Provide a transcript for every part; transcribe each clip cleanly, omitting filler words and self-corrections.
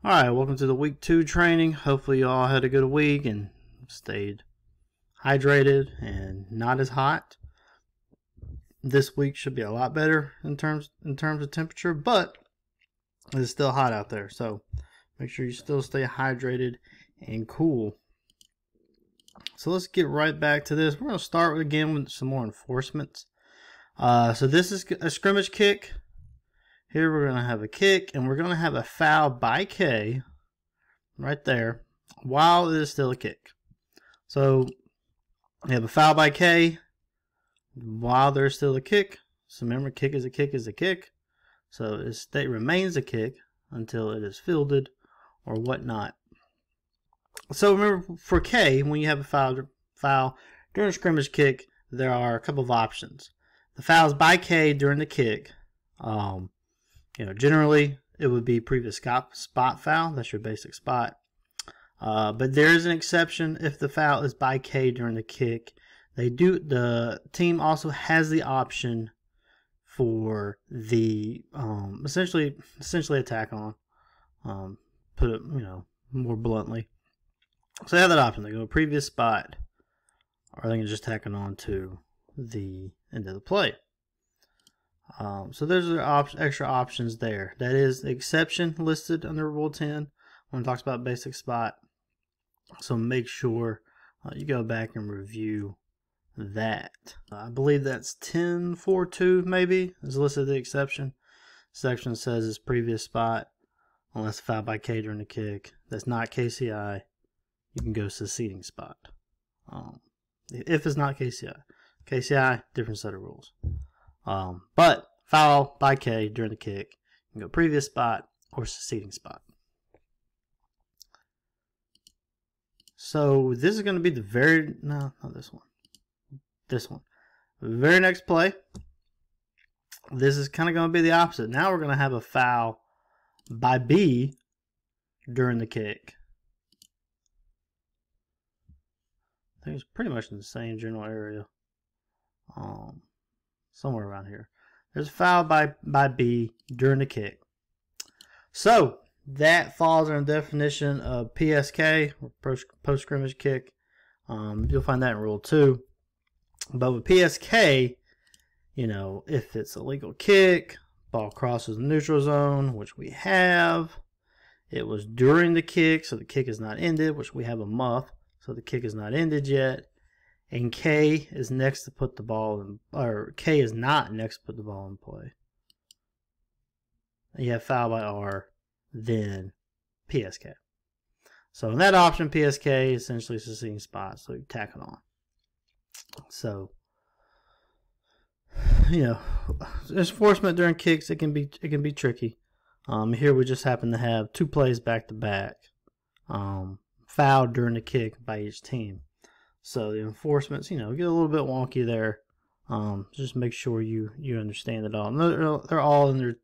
Alright, welcome to the week 2 training. Hopefully you all had a good week and stayed hydrated and not as hot. This week should be a lot better in terms of temperature, but it's still hot out there, so make sure you still stay hydrated and cool. So let's get right back to this. We're going to start again with some more enforcements. So this is a scrimmage kick. Here we're going to have a kick, and we're going to have a foul by K right there while it is still a kick. So we have a foul by K while there's still a kick. So remember, kick is a kick is a kick. So it remains a kick until it is fielded or whatnot. So remember, for K, when you have a foul during a scrimmage kick, there are a couple of options. The fouls by K during the kick, generally it would be previous spot foul. That's your basic spot. But there is an exception if the foul is by K during the kick. The team also has the option for the essentially attack on. Put it more bluntly. So they have that option. They go to previous spot, or they can just tack it on to the end of the play. So there's extra options there. That is the exception listed under Rule 10 when it talks about basic spot. So make sure you go back and review that. I believe that's 10.4.2 maybe is listed the exception. Section says it's previous spot unless foul by K during the kick. That's not KCI. You can go seceding spot. If it's not KCI. KCI, different set of rules. But foul by K during the kick, you can go previous spot or seceding spot. So this is going to be not this one. This one. The very next play. This is kind of going to be the opposite. Now we're going to have a foul by B during the kick. I think it's pretty much in the same general area. Somewhere around here. There's a foul by B during the kick. So that falls under the definition of PSK, or post scrimmage kick. You'll find that in Rule 2. But with PSK, if it's a legal kick, ball crosses the neutral zone, which we have. It was during the kick, so the kick is not ended, which we have a muff, so the kick is not ended yet. And K is next to put the ball in, or K is not next to put the ball in play. And you have foul by R, then PSK. So in that option, PSK essentially is a seceding spot, so you tack it on. So, enforcement during kicks, it can be tricky. Here we just happen to have 2 plays back to back, fouled during the kick by each team. So the enforcements, get a little bit wonky there. Just make sure you understand it all. And they're all in there.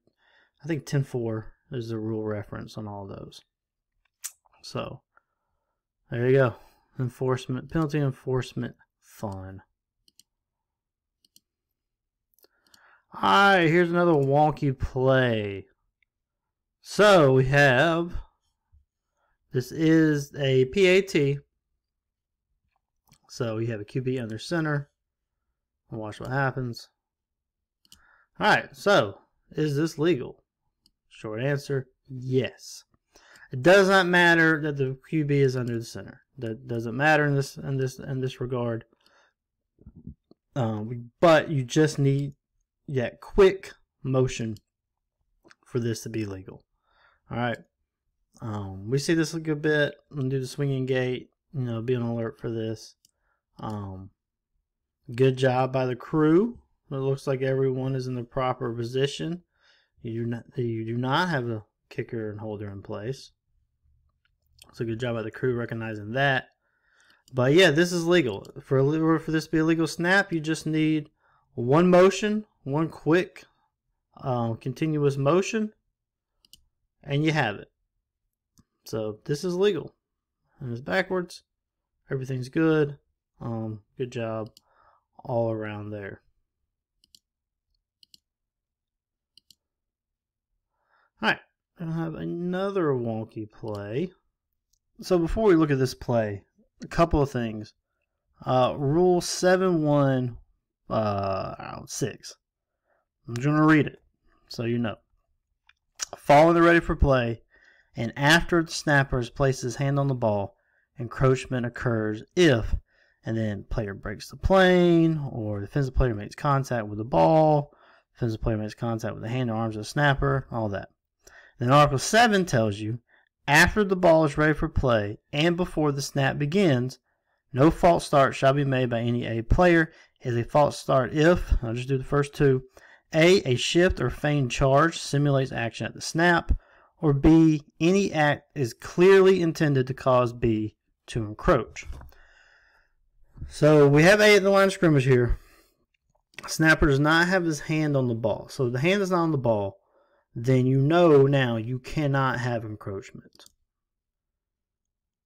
I think 10.4 is the rule reference on all those. So there you go. Enforcement, penalty enforcement fun. Alright, here's another wonky play. So we have, this is a PAT. So we have a QB under center. We'll watch what happens. Alright, so is this legal? Short answer, yes. It does not matter that the QB is under the center. That doesn't matter in this regard. But you just need that quick motion for this to be legal. Alright. We see this a good bit. I'm going to do the swinging gate. Be on alert for this. Good job by the crew. It looks like everyone is in the proper position. You do not have a kicker and holder in place. So good job by the crew recognizing that. But yeah, this is legal. For this to be a legal snap, you just need one motion, one quick, continuous motion, and you have it. So this is legal. And it's backwards. Everything's good. Good job all around there. Alright, we're going to have another wonky play. So before we look at this play, a couple of things. Rule 7-1-6. I'm going to read it so you know. Following the ready for play, and after the snapper has placed his hand on the ball, encroachment occurs if, and then player breaks the plane, or defensive player makes contact with the ball, defensive player makes contact with the hand or arms of the snapper, all that. Then Article 7 tells you, after the ball is ready for play and before the snap begins, no false start shall be made by any A player. Is a false start if, I'll just do the first two, A shift or feigned charge simulates action at the snap, or B, any act is clearly intended to cause B to encroach. So we have A at the line of scrimmage here. Snapper does not have his hand on the ball. So if the hand is not on the ball, then you know now you cannot have encroachment.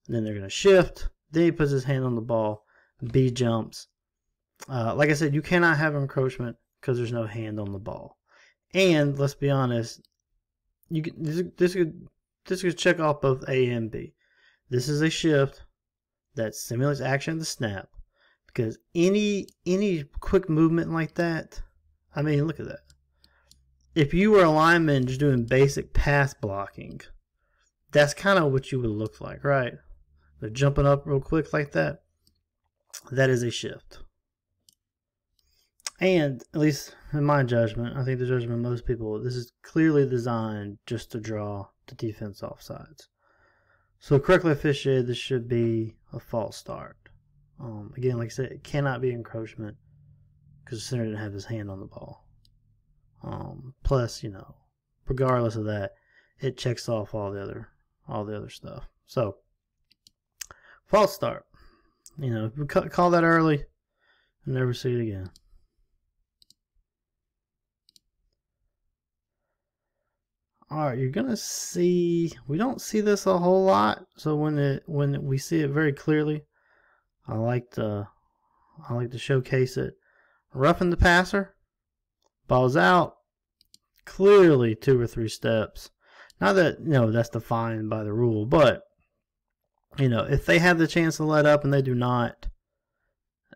Then they're going to shift. Then he puts his hand on the ball. B jumps. Like I said, you cannot have encroachment because there's no hand on the ball. And let's be honest, you can, this could check off both A and B. This is a shift that simulates action at the snap, because any quick movement like that, I mean, look at that. If you were a lineman just doing basic pass blocking, that's kind of what you would look like, right? They're jumping up real quick like that. That is a shift. And, at least in my judgment, I think the judgment of most people, this is clearly designed just to draw the defense offsides. So correctly officiated, this should be a false start. Again, like I said, it cannot be encroachment because the center didn't have his hand on the ball. Plus, you know, regardless of that, it checks off all the other stuff. So, false start. You know, if we call that early, you'll never see it again. Alright, you're gonna see, we don't see this a whole lot, so when we see it very clearly, I like to showcase it. Roughing the passer, ball's out, clearly 2 or 3 steps. Not that, you know, that's defined by the rule, but, you know, if they have the chance to let up and they do not,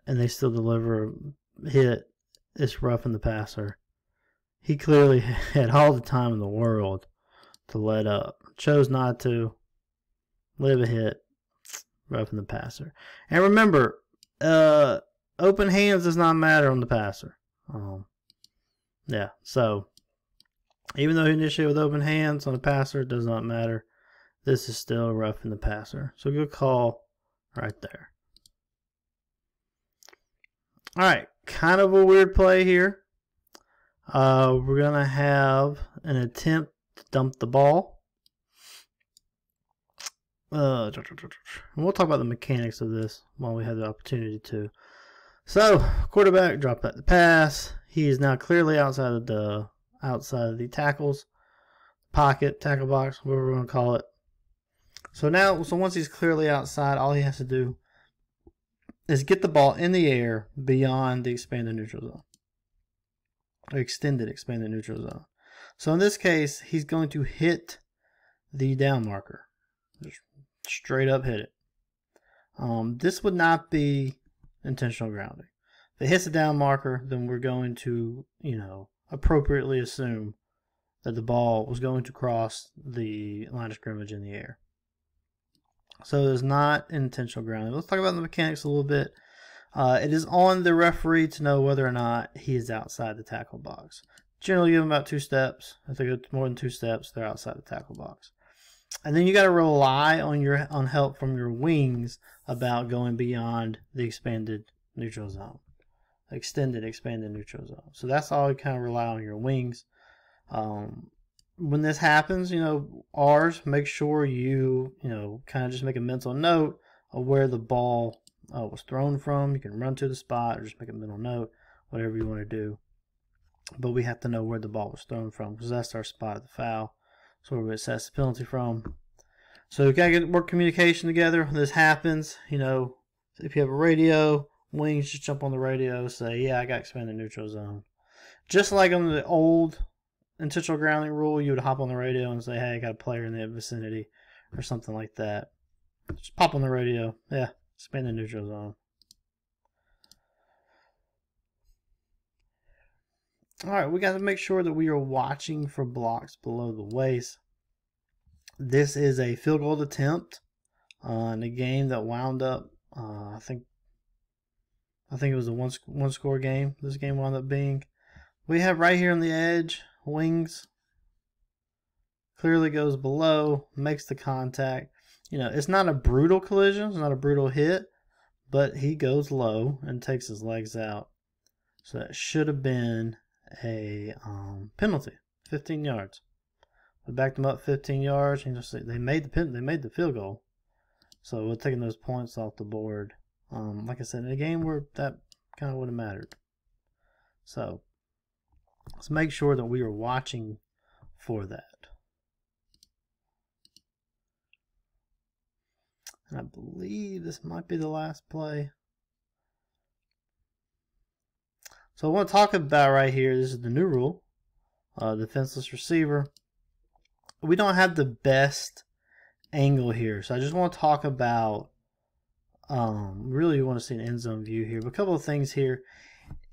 and they still deliver a hit, it's roughing the passer. He clearly had all the time in the world to let up. Chose not to. Live a hit. Roughing the passer. And remember, open hands does not matter on the passer. Yeah, so even though he initiated with open hands on the passer, it does not matter. This is still roughing the passer. So good call right there. Alright, kind of a weird play here. We're going to have an attempt to dump the ball. And we'll talk about the mechanics of this while we have the opportunity to. So, quarterback dropped back the pass. He is now clearly outside of the tackles, pocket, tackle box, whatever we're going to call it. So once he's clearly outside, all he has to do is get the ball in the air beyond the expanded neutral zone. Extended expanded neutral zone. So in this case, he's going to hit the down marker. Just straight up hit it. This would not be intentional grounding. If it hits the down marker, then we're going to, you know, appropriately assume that the ball was going to cross the line of scrimmage in the air. So it's not intentional grounding. Let's talk about the mechanics a little bit. It is on the referee to know whether or not he is outside the tackle box. Generally give them about 2 steps. If they go more than 2 steps, they're outside the tackle box. And then you got to rely on help from your wings about going beyond the expanded neutral zone. Extended expanded neutral zone. So that's all you kind of rely on your wings. When this happens, you know, R's, make sure you kind of just make a mental note of where the ball was thrown from. You can run to the spot or just make a mental note, whatever you want to do. But we have to know where the ball was thrown from because that's our spot of the foul. So where we assess the penalty from. So we gotta work communication together when this happens. You know, if you have a radio, wings just jump on the radio, say, yeah, I got expanded neutral zone. Just like on the old intentional grounding rule, you would hop on the radio and say, hey, I got a player in the vicinity or something like that. Just pop on the radio. Yeah, span the neutral zone. Alright, we got to make sure that we are watching for blocks below the waist. This is a field goal attempt in a game that wound up, I think it was a one score game. This game wound up being. We have right here on the edge, wings. Clearly goes below, makes the contact. You know, it's not a brutal collision, it's not a brutal hit, but he goes low and takes his legs out. So that should have been a penalty, 15 yards. We backed them up 15 yards. And just they made the field goal. So we're taking those points off the board. Like I said, in a game where that kind of would have mattered. So let's make sure that we are watching for that. And I believe this might be the last play. So I want to talk about right here, this is the new rule, defenseless receiver. We don't have the best angle here, so I just want to talk about, really want to see an end zone view here. But a couple of things here.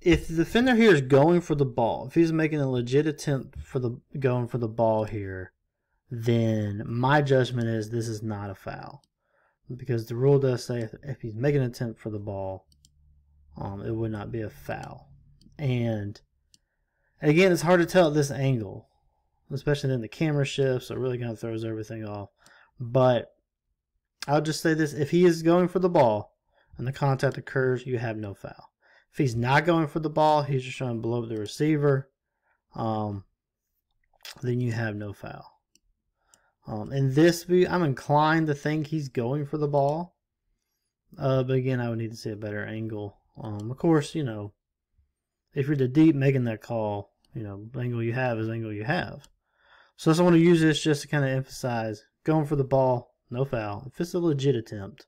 If the defender here is going for the ball, if he's making a legit attempt for going for the ball here, then my judgment is this is not a foul. Because the rule does say if he's making an attempt for the ball, it would not be a foul. And again, it's hard to tell at this angle, especially then the camera shifts, so it really kind of throws everything off. But I'll just say this, if he is going for the ball and the contact occurs, you have no foul. If he's not going for the ball, he's just trying to blow up the receiver, then you have no foul. In this view, I'm inclined to think he's going for the ball. But again, I would need to see a better angle. Of course, you know, if you're the deep making that call, you know, the angle you have is the angle you have. So I just want to use this just to kind of emphasize, going for the ball, no foul. If it's a legit attempt,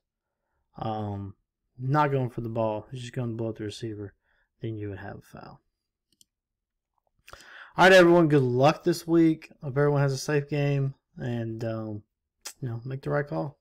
not going for the ball, he's just going to blow up the receiver, then you would have a foul. All right, everyone, good luck this week. Hope everyone has a safe game and, you know, make the right call.